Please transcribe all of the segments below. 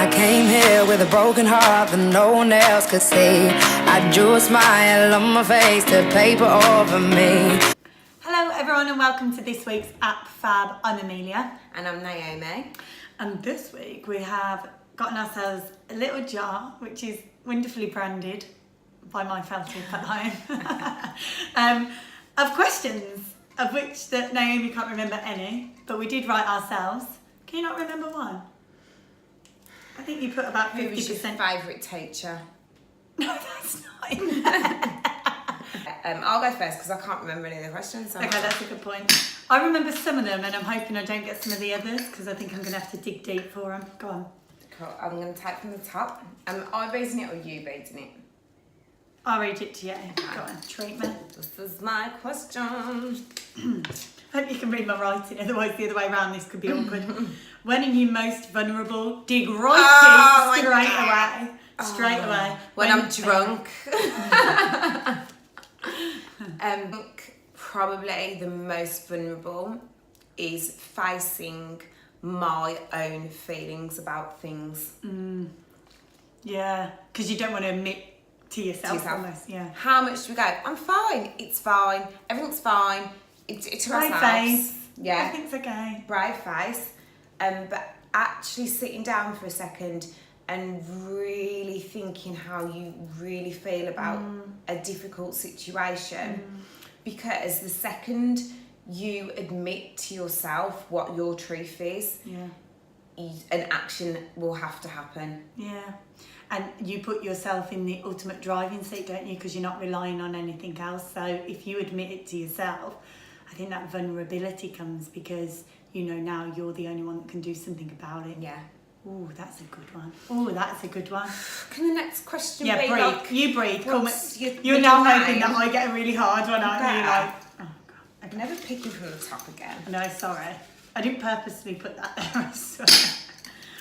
I came here with a broken heart that no one else could see. I drew a smile on my face to paper over me. Hello everyone and welcome to this week's APP FAB. I'm Amelia. And I'm Naomi. And this week we have gotten ourselves a little jar which is wonderfully branded by my felt tip at home of questions, of which that Naomi can't remember any, but we did write ourselves. Can you not remember one? I think you put about 50%. Who was your favourite teacher? No, that's not in there. I'll go first because I can't remember any of the questions. Okay, that's a good point. I remember some of them and I'm hoping I don't get some of the others because I think I'm going to have to dig deep for them. Go on. Cool. I'm going to take from the top. Am I reading it or you reading it? I'll read it to you. Go on, treat me. This is my question. I hope you can read my writing, otherwise the other way around this could be awkward. When are you most vulnerable? Dig right deep, straight away. When I'm drunk. Probably the most vulnerable is facing my own feelings about things. Yeah, because you don't want to admit to yourself almost. Yeah. How much do we go? I'm fine. It's fine. Everything's fine. It's brave face. Yeah. Everything's okay. Brave face. But actually sitting down for a second and really thinking how you really feel about a difficult situation, because the second you admit to yourself what your truth is, an action will have to happen. Yeah. And you put yourself in the ultimate driving seat, don't you? Because you're not relying on anything else. So if you admit it to yourself, I think that vulnerability comes because you know now you're the only one that can do something about it. Yeah. Oh, that's a good one. Oh, that's a good one. Can the next question be breathe. Like, you breathe. You're your now name? hoping that I get a really hard one, aren't you? Like, oh, God. I'm never picking from the top again. No, sorry. I didn't purposely put that there, I swear.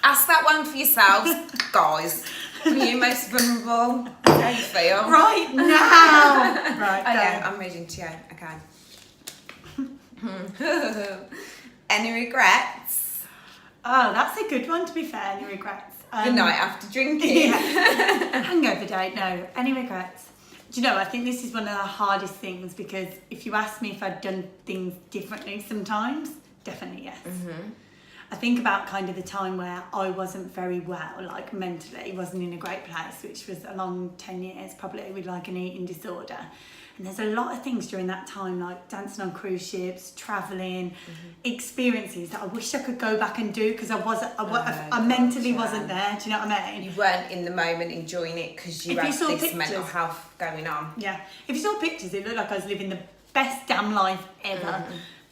Ask that one for yourselves, guys. Are you most vulnerable? How do you feel? Right now! Right, okay, I'm reading to you. Okay. Any regrets? Oh, that's a good one, to be fair. Any regrets? The night after drinking. Hangover day, no. Any regrets? Do you know, I think this is one of the hardest things because if you ask me if I'd done things differently sometimes, definitely yes. I think about kind of the time where I wasn't very well, like mentally, wasn't in a great place, which was a long 10 years, probably with like an eating disorder. And there's a lot of things during that time, like dancing on cruise ships, travelling, experiences that I wish I could go back and do because I mentally wasn't there. Do you know what I mean? You weren't in the moment enjoying it because you had this mental health going on. Yeah. If you saw pictures, it looked like I was living the best damn life ever.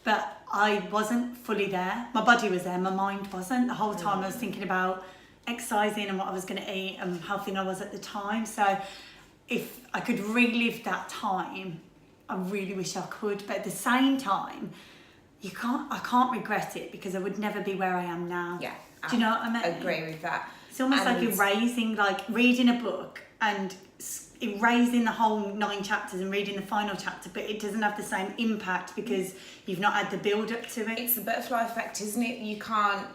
But I wasn't fully there. My body was there, my mind wasn't. The whole time I was thinking about exercising and what I was going to eat and how thin I was at the time. So if I could relive that time, I really wish I could. But at the same time, I can't regret it because I would never be where I am now. Yeah. Do you know what I mean? I agree with that. It's almost like erasing, like reading a book and erasing the whole 9 chapters and reading the final chapter, but it doesn't have the same impact because you've not had the build up to it. It's the butterfly effect, isn't it? You can't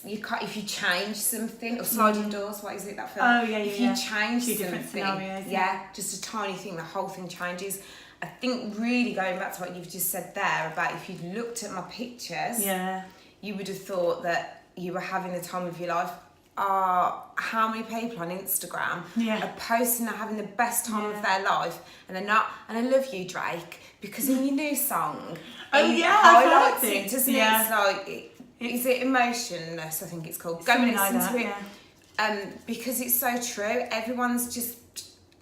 if you change something, or sliding doors, what is it, that film? Oh yeah, if you change two different scenarios, just a tiny thing, the whole thing changes. I think really going back to what you've just said there about if you'd looked at my pictures, you would have thought that you were having the time of your life. How many people on Instagram are posting they're having the best time of their life and they're not. And I love you, Drake, because in your new song, highlights it, doesn't it? It's like, is it Emotionless? I think it's called. Go and listen to it. Because it's so true. Everyone's just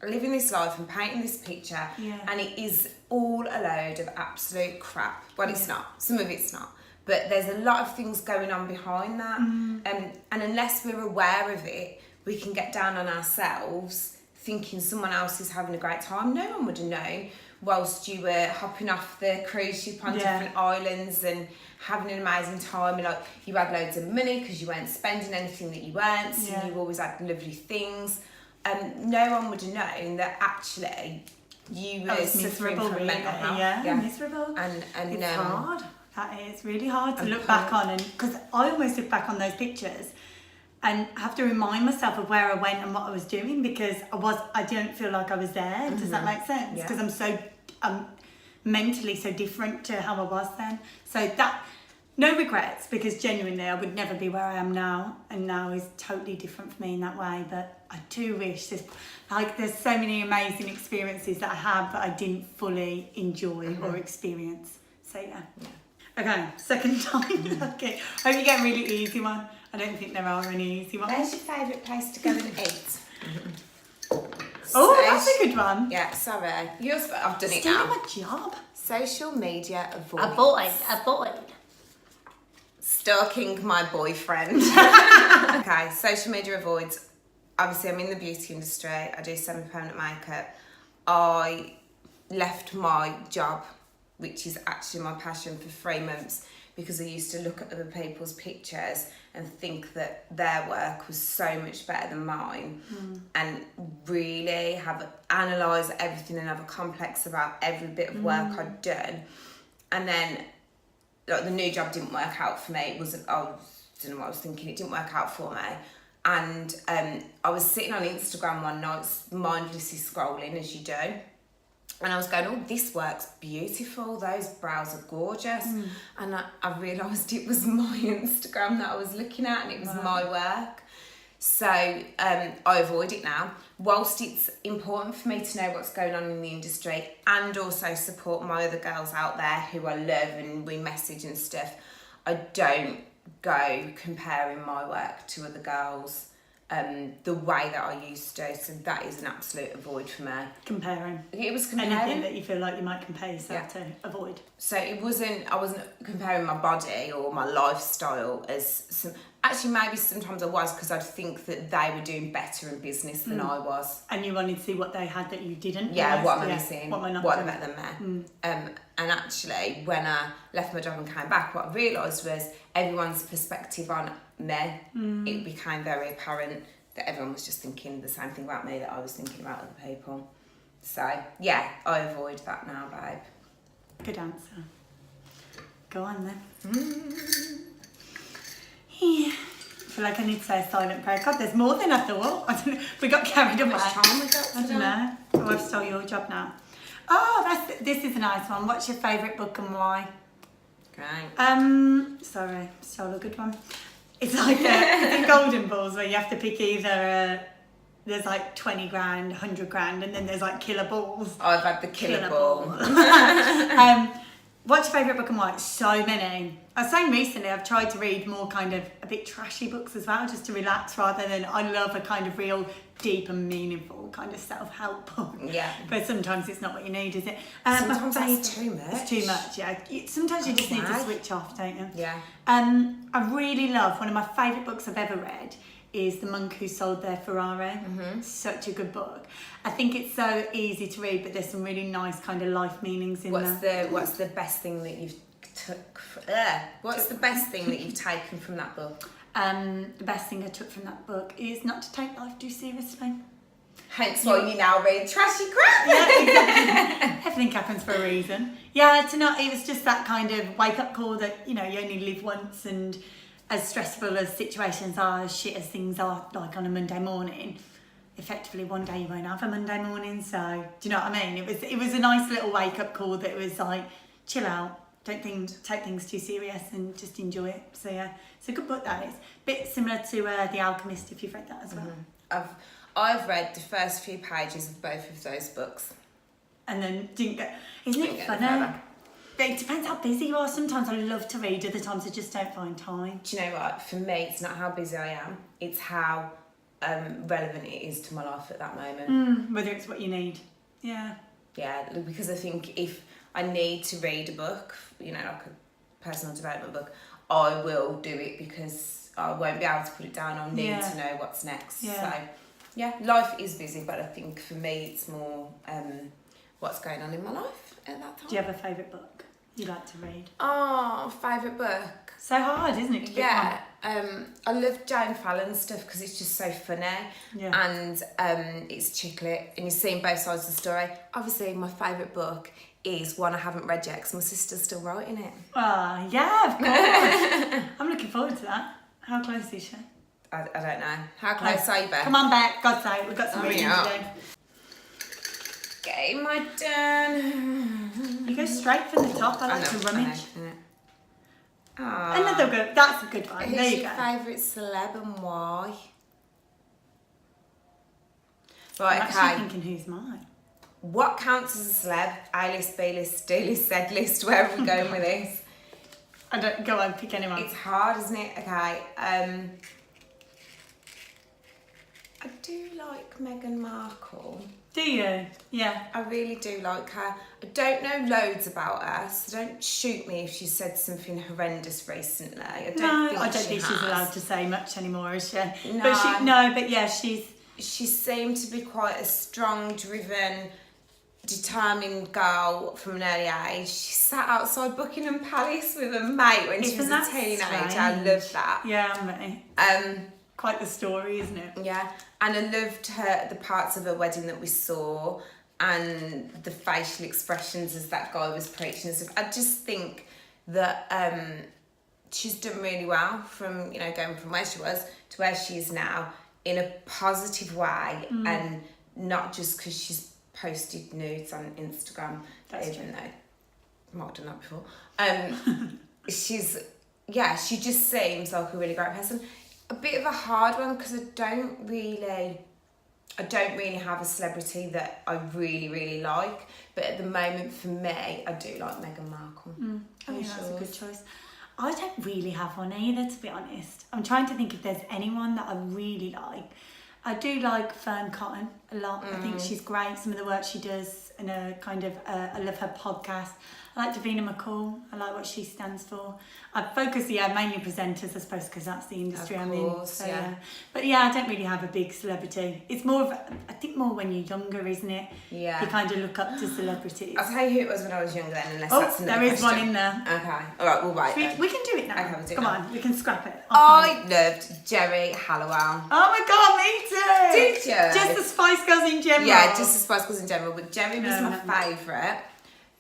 living this life and painting this picture, and it is all a load of absolute crap. Well, it's not. Some of it's not. But there's a lot of things going on behind that. And unless we're aware of it, we can get down on ourselves thinking someone else is having a great time. No one would have known whilst you were hopping off the cruise ship on different islands and having an amazing time. And like you had loads of money because you weren't spending anything that you weren't. So you always had lovely things. No one would have known that actually you were suffering from mental health. Yeah, miserable. And it's hard. That is really hard to look back on, and because I almost look back on those pictures and have to remind myself of where I went and what I was doing, because I don't feel like I was there. Does that make sense? Because I'm so mentally so different to how I was then. So that, no regrets, because genuinely I would never be where I am now, and now is totally different for me in that way. But I do wish there's so many amazing experiences that I have that I didn't fully enjoy or experience. So yeah. Okay, second time. Okay, hope you get a really easy one. I don't think there are any easy ones. Where's your favourite place to go and eat? Oh, that's a good one. Yeah, sorry. I've done it Stealing now. my job. Social media avoid. Avoid. Stalking my boyfriend. Okay, social media avoids. Obviously, I'm in the beauty industry. I do semi-permanent makeup. I left my job, which is actually my passion, for 3 months because I used to look at other people's pictures and think that their work was so much better than mine, and really have analysed everything and have a complex about every bit of work I'd done. And then like, the new job didn't work out for me. I don't know what I was thinking. It didn't work out for me. And I was sitting on Instagram one night, mindlessly scrolling as you do. And I was going, oh, this work's beautiful. Those brows are gorgeous. And I realised it was my Instagram that I was looking at, and it was my work. So I avoid it now. Whilst it's important for me to know what's going on in the industry and also support my other girls out there who I love and we message and stuff, I don't go comparing my work to other girls the way that I used to. So that is an absolute avoid for me. Comparing. It was comparing. Anything that you feel like you might compare yourself to, avoid. So I wasn't comparing my body or my lifestyle as some. Actually, maybe sometimes I was, because I'd think that they were doing better in business than I was. And you wanted to see what they had that you didn't. Yeah, what am I missing? What am I not what doing? better than me? And actually, when I left my job and came back, what I realised was everyone's perspective on me. It became very apparent that everyone was just thinking the same thing about me that I was thinking about other people. So yeah, I avoid that now, babe. Good answer. Go on then. Yeah. I feel like I need to say a silent prayer. God, there's more than I thought. I don't know. We got carried away. How much time we got? I don't know. Oh, I've stole your job now. Oh, this is a nice one. What's your favourite book and why? Great. Sorry, stole a good one. It's like the golden balls where you have to pick either there's like 20 grand, 100 grand, and then there's like killer balls. I've had the killer ball. What's your favourite book and why? So many. I was saying recently I've tried to read more kind of a bit trashy books as well, just to relax, rather than, I love a kind of real deep and meaningful kind of self-help book. Yeah. But sometimes it's not what you need, is it? Sometimes that's too much. It's too much, yeah. Sometimes you just need to switch off, don't you? Yeah. I really love, one of my favourite books I've ever read is The Monk Who Sold Their Ferrari. Such a good book. I think it's so easy to read, but there's some really nice kind of life meanings in there. What's the best thing that you've What's the best thing that you've taken from that book? The best thing I took from that book is not to take life too seriously. Hence why you now read trashy crap. Yeah, exactly. Everything happens for a reason. Yeah, it was just that kind of wake-up call that, you only live once, and as stressful as situations are, as shit as things are, like on a Monday morning, effectively one day you won't have a Monday morning. So do you know what I mean? It was a nice little wake-up call that was like, chill out, don't take things too serious, and just enjoy it. So yeah, it's a good book, that is. Bit similar to The Alchemist, if you've read that as well. I've read the first few pages of both of those books. And then isn't it funny? But it depends how busy you are. Sometimes I love to read, other times I just don't find time. Do you know what? For me, it's not how busy I am. It's how relevant it is to my life at that moment. Whether it's what you need. Yeah. Yeah, because I think if I need to read a book, like a personal development book, I will do it because I won't be able to put it down. I'll need to know what's next. Yeah. So, yeah, life is busy, but I think for me it's more what's going on in my life at that time. Do you have a favourite book you like to read? Oh, favourite book. So hard, isn't it? Yeah, I love Jane Fallon's stuff because it's just so funny, and it's chick lit, and you're seeing both sides of the story. Obviously, my favourite book is one I haven't read yet because my sister's still writing it. Yeah, of course. I'm looking forward to that. How close is she? I don't know. How close are you, Beth? Come on, Beck. God's sake, we've got some reading to do. Getting my done. You go straight from the top. I like to rummage. I Another good. That's a good one. Who's there you your go. favourite celeb and why? I'm Right, actually thinking who's mine. What counts as a celeb? A-list, B-list, D-list, Z-list, where are we going with this? I don't go on, pick anyone. It's hard, isn't it? Okay. I do like Meghan Markle. Do you? Yeah. I really do like her. I don't know loads about her, so don't shoot me if she said something horrendous recently. I don't think she's allowed to say much anymore, is she? No. But yeah, she's... She seemed to be quite a strong, driven, determined girl from an early age. She sat outside Buckingham Palace with a mate when she was a teenager. Strange? I love that. Yeah, me. Quite the story, isn't it? Yeah, and I loved the parts of her wedding that we saw and the facial expressions as that guy was preaching and stuff. I just think that she's done really well from, going from where she was to where she is now in a positive way and not just because she's posted nudes on Instagram. That's even though I might have done that before. She just seems like a really great person. A bit of a hard one because I don't really have a celebrity that I really, really like. But at the moment, for me, I do like Meghan Markle. I think that's a good choice. I don't really have one either, to be honest. I'm trying to think if there's anyone that I really like. I do like Fern Cotton a lot. I think she's great. Some of the work she does and I love her podcast. I like Davina McCall. I like what she stands for. I focus, mainly presenters, I suppose, because that's the industry I'm in. So, yeah. But yeah, I don't really have a big celebrity. It's more I think more when you're younger, isn't it? Yeah. You kind of look up to celebrities. I'll tell you who it was when I was younger then, unless that's another there is question. one in there. Okay. All right, we'll wait then. We can do it now. Okay, we'll do it Come now. on, we can scrap it. I loved Jerry Halliwell. Oh my God, me too! Did you? Just the Spice Girls in general. Yeah, just the Spice Girls in general. But Jerry was No, my favourite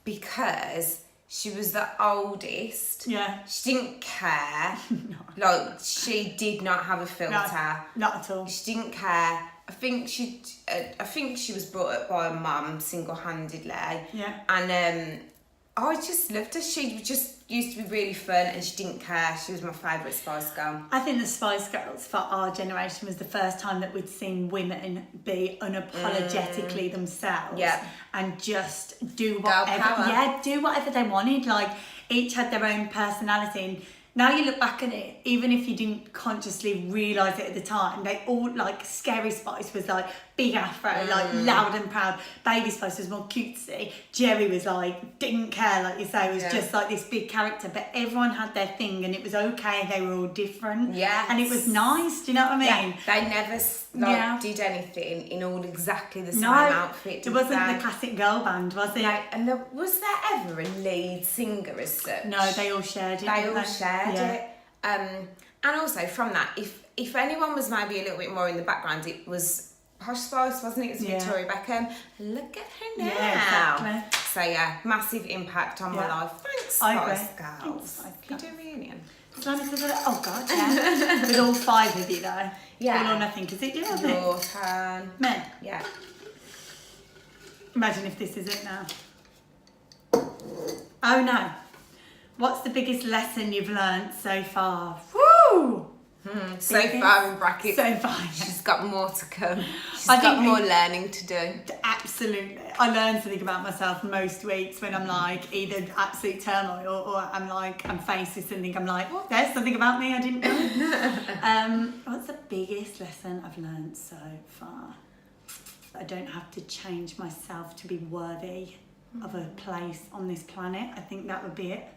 because she was the oldest. Yeah. She didn't care. No. Like, she did not have a filter. No, not at all. She didn't care. I think she was brought up by a mum single-handedly. Yeah. And I just loved her. She just used to be really fun and she didn't care. She was my favourite Spice Girl. I think the Spice Girls for our generation was the first time that we'd seen women be unapologetically themselves. Yeah. And just do whatever. Do whatever they wanted. Like, each had their own personality. And now you look back at it, even if you didn't consciously realise it at the time, they all, like, Scary Spice was like big afro, like loud and proud. Baby Spice was more cutesy. Jerry was like, didn't care, like you say, was just like this big character. But everyone had their thing and it was okay, they were all different. Yeah. And it was nice, do you know what I mean? Yeah, they never did anything in all exactly the same outfit. It wasn't the classic girl band, was it? No, and was there ever a lead singer as such? No, they all shared it. They all shared it. And also from that, if anyone was maybe a little bit more in the background, it was Posh Spice, wasn't it? It was Victoria Beckham. Look at her now. Yeah, exactly. So yeah, massive impact on my life. Thanks, Spice Girls. Can you do a reunion? Oh God, yeah. With all five of you though. Yeah. All or nothing, because it did, wasn't Your it? turn. Men. Yeah. Imagine if this is it now. Oh no. What's the biggest lesson you've learnt so far? Woo! So far in brackets. So far, yeah. She's got more to come. She's got more learning to do. Absolutely. I learn something about myself most weeks when I'm like either absolute turmoil or I'm faced with something. I'm like, oh, there's something about me I didn't know. What's the biggest lesson I've learned so far? I don't have to change myself to be worthy of a place on this planet. I think that would be it.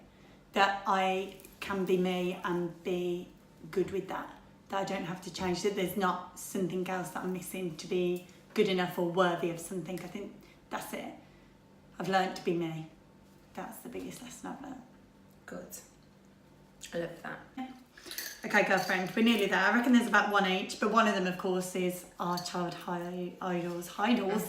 That I can be me and be good with that I don't have to change, that there's not something else that I'm missing to be good enough or worthy of something. I think that's it. I've learned to be me. That's the biggest lesson I've learned. Good. I love that. Yeah. Okay, girlfriend, we're nearly there. I reckon there's about one each, but one of them, of course, is our child idols. Idols.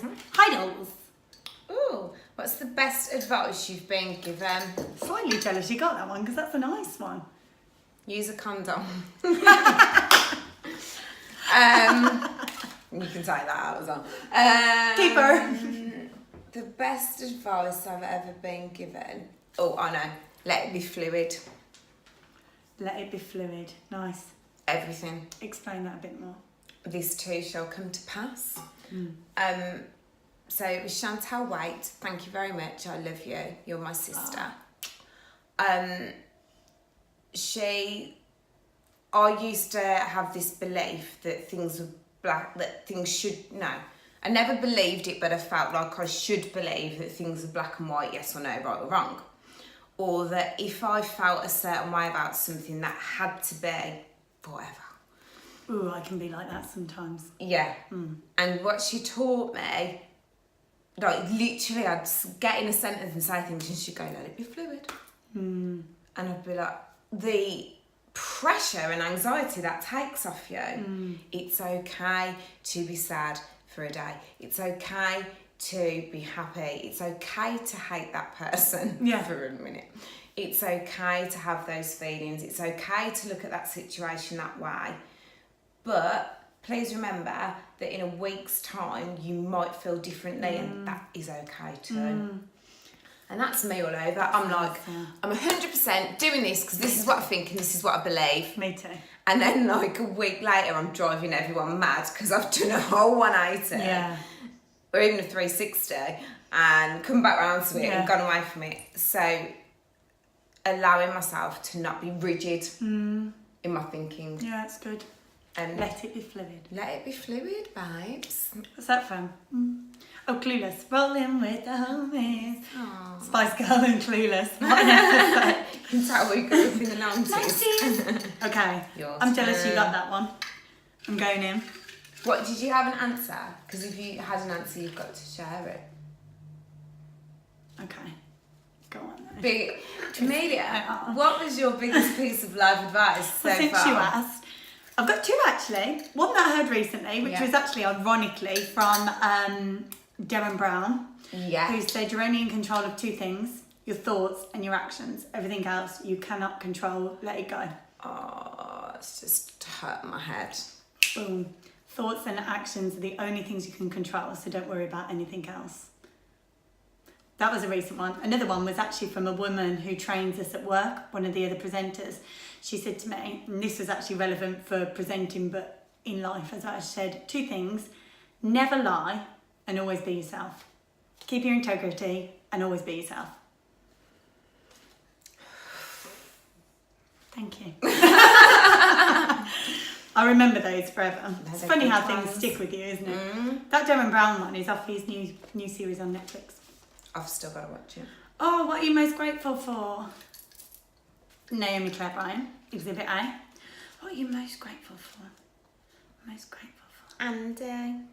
Ooh, what's the best advice you've been given? Slightly jealous you got that one, because that's a nice one. Use a condom. You can take that out as well. Keeper. The best advice I've ever been given. Oh, I know. Let it be fluid. Let it be fluid. Nice. Everything. Explain that a bit more. This too shall come to pass. So it was Chantal Waite. Thank you very much. I love you. You're my sister. I used to have this belief that things were black, that things should, no. I never believed it, but I felt like I should believe that things are black and white, yes or no, right or wrong. Or that if I felt a certain way about something, that had to be forever. Ooh, I can be like that sometimes. Yeah. And what she taught me, like literally I'd get in a sentence and say things and she'd go, let it be fluid. And I'd be like, the pressure and anxiety that takes off you. It's okay to be sad for a day. It's okay to be happy. It's okay to hate that person for a minute. It's okay to have those feelings. It's okay to look at that situation that way. But please remember that in a week's time, you might feel differently and that is okay too. And that's me all over. I'm like, I'm 100% doing this because this is what I think and this is what I believe. Me too. And then like a week later, I'm driving everyone mad because I've done a whole 180 or even a 360 and come back round to it and gone away from it. So allowing myself to not be rigid in my thinking. Yeah, that's good. And let it be fluid. Let it be fluid, babes. What's that from? Oh, Clueless. Rolling with the homies. Aww. Spice Girl and Clueless. What an episode. You can tell we grew up in the 90s. Okay. I'm jealous you got that one. I'm going in. What, did you have an answer? Because if you had an answer, you've got to share it. Okay. Go on then. Amelia, what was your biggest piece of life advice so far? Since you asked, I've got two actually. One that I heard recently, which was actually ironically from Darren Brown, who said you're only in control of two things, your thoughts and your actions. Everything else you cannot control, let it go. Oh, it's just hurt my head. Boom. Thoughts and actions are the only things you can control, so don't worry about anything else. That was a recent one. Another one was actually from a woman who trains us at work, one of the other presenters. She said to me, and this was actually relevant for presenting, but in life, as I said, two things: never lie and always be yourself. Keep your integrity and always be yourself. Thank you. I remember those forever. It's funny how things stick with you, isn't it? That Darren Brown one is off his new series on Netflix. I've still got to watch it. Oh, what are you most grateful for? Naomi Claire Bryan, Exhibit A. What are you most grateful for? Most grateful for? Andy.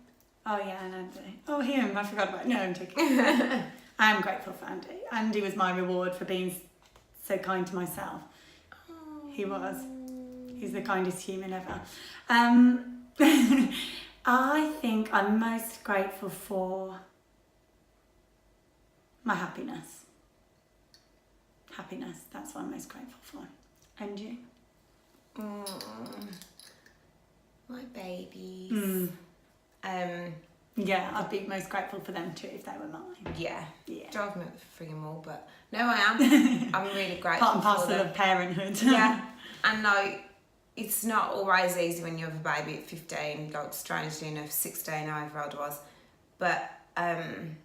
Oh yeah, and Andy. Oh, him, I forgot about. No, I'm joking. I am grateful for Andy. Andy was my reward for being so kind to myself. Oh. He was. He's the kindest human ever. I think I'm most grateful for my happiness. Happiness, that's what I'm most grateful for. And you? My babies. Yeah, I'd be most grateful for them too if they were mine. Yeah. Yeah. Drive me up the frigging wall, but no, I am. I'm really grateful. Part and parcel for them. of parenthood. Yeah. And like, it's not always easy when you have a baby at 15, like strangely enough, 16, however old I was. But I'm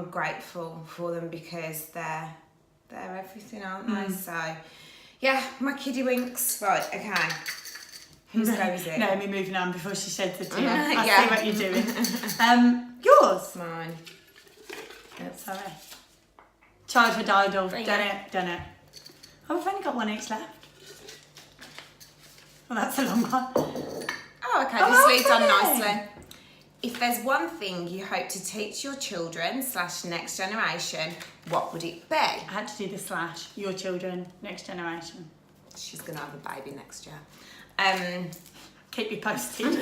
grateful for them because they're everything, aren't they? So, yeah, my kiddie winks. Right, okay. Whose go is it? No, me moving on before she sheds a tear. I see what you're doing. Yours. Mine. Yep. Sorry. Childhood idol. Done it. Oh, we've only got one each left. Well, that's a long one. Oh, okay. This leads on nicely. If there's one thing you hope to teach your children / next generation, what would it be? I had to do the / your children, next generation. She's going to have a baby next year. Keep you posted.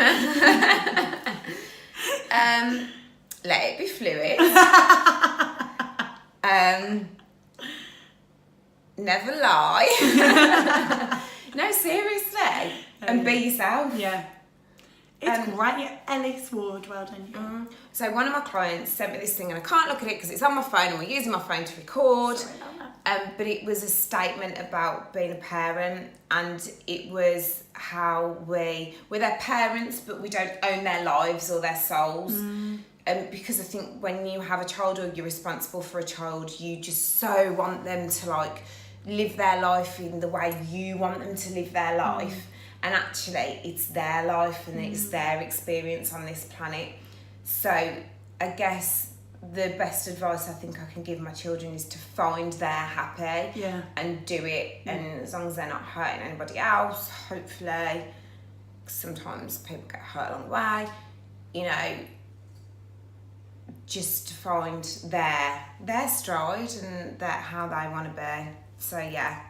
Let it be fluid. Never lie. No, seriously. And be yourself. Yeah. It's great. Ellis Ward, well done. Yeah. So one of my clients sent me this thing, and I can't look at it because it's on my phone and we're using my phone to record. Sorry about that. But it was a statement about being a parent, and it was how we're their parents, but we don't own their lives or their souls. Because I think when you have a child or you're responsible for a child, you just so want them to like live their life in the way you want them to live their life. And actually it's their life and it's their experience on this planet. So I guess the best advice I think I can give my children is to find their happy and do it. And as long as they're not hurting anybody else, hopefully, sometimes people get hurt along the way, you know, just to find their stride and how they want to be. So yeah,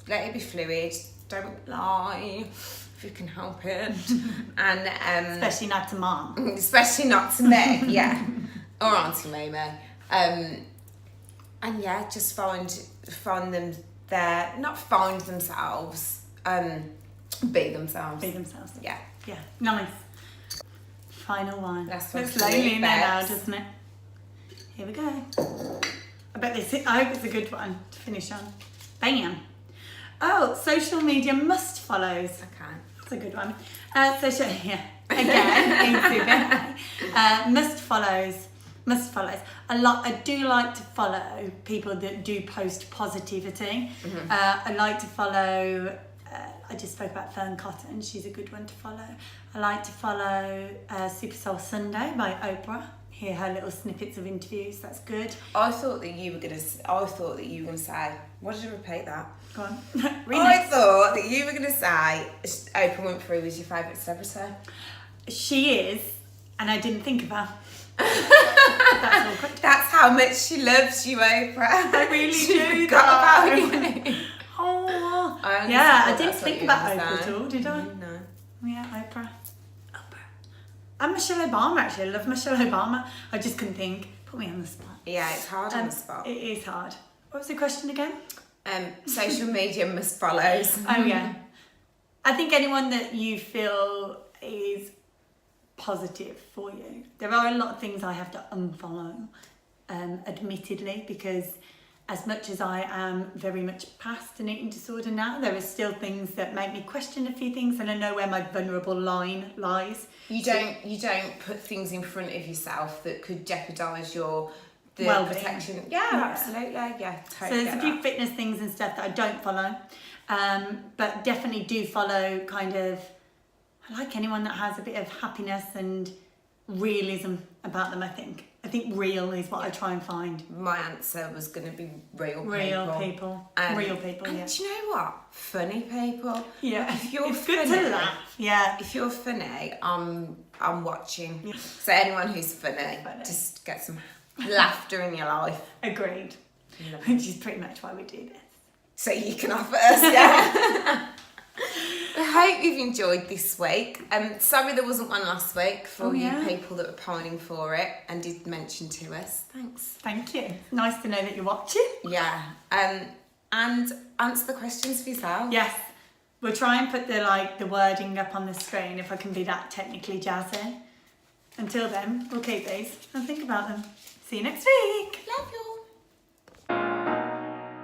let it be fluid. Don't lie if you can help it, and Especially not to mom. especially not to me, yeah, or Auntie Mimi, and yeah, just find them there. Not find themselves, be themselves. Be themselves. Yeah. Yeah. Nice. Final one. That's Looks what's lonely in there now, best. doesn't it? Here we go. I hope it's a good one to finish on. Bam. Oh, social media must follows. Okay. That's a good one. Social, yeah. Again, must follows. I do like to follow people that do post positivity. I like to follow. I just spoke about Fern Cotton. She's a good one to follow. I like to follow Super Soul Sunday by Oprah. Hear her little snippets of interviews. That's good. I thought that you were gonna say. What did you repeat that? Go on. I thought that you were gonna say Oprah Winfrey was your favourite celebrity. She is, and I didn't think of her. That's awkward. That's how much she loves you, Oprah. I really she do. forgot about you. Oh, I I didn't think about Oprah at all, did I? No. Yeah, Oprah. And Michelle Obama, actually. I love Michelle Obama. I just couldn't think. Put me on the spot. Yeah, it's hard on the spot. It is hard. What was the question again? Social media must follows. Oh, yeah. I think anyone that you feel is positive for you. There are a lot of things I have to unfollow, admittedly, because as much as I am very much past an eating disorder now, there are still things that make me question a few things, and I know where my vulnerable line lies. You don't put things in front of yourself that could jeopardise the well-being. protection. Yeah, absolutely. Yeah, totally. So there's a few fitness things and stuff that I don't follow, but definitely do follow kind of. I like anyone that has a bit of happiness and realism about them. I think real is what I try and find. My answer was going to be real people. Real people, and yeah. do you know what? Funny people. Yeah. If you're it's funny, good to laugh. Yeah. If you're funny, I'm watching. Yeah. So anyone who's funny, just get some laughter in your life. Agreed. Which is pretty much why we do this. So you can offer us, yeah. I hope you've enjoyed this week. Sorry there wasn't one last week for you people that were pining for it and did mention to us. Thanks. Thank you. Nice to know that you're watching. Yeah. And answer the questions for yourself. Yes. We'll try and put the wording up on the screen if I can be that technically jazzy. Until then, we'll keep these and think about them. See you next week. Love you.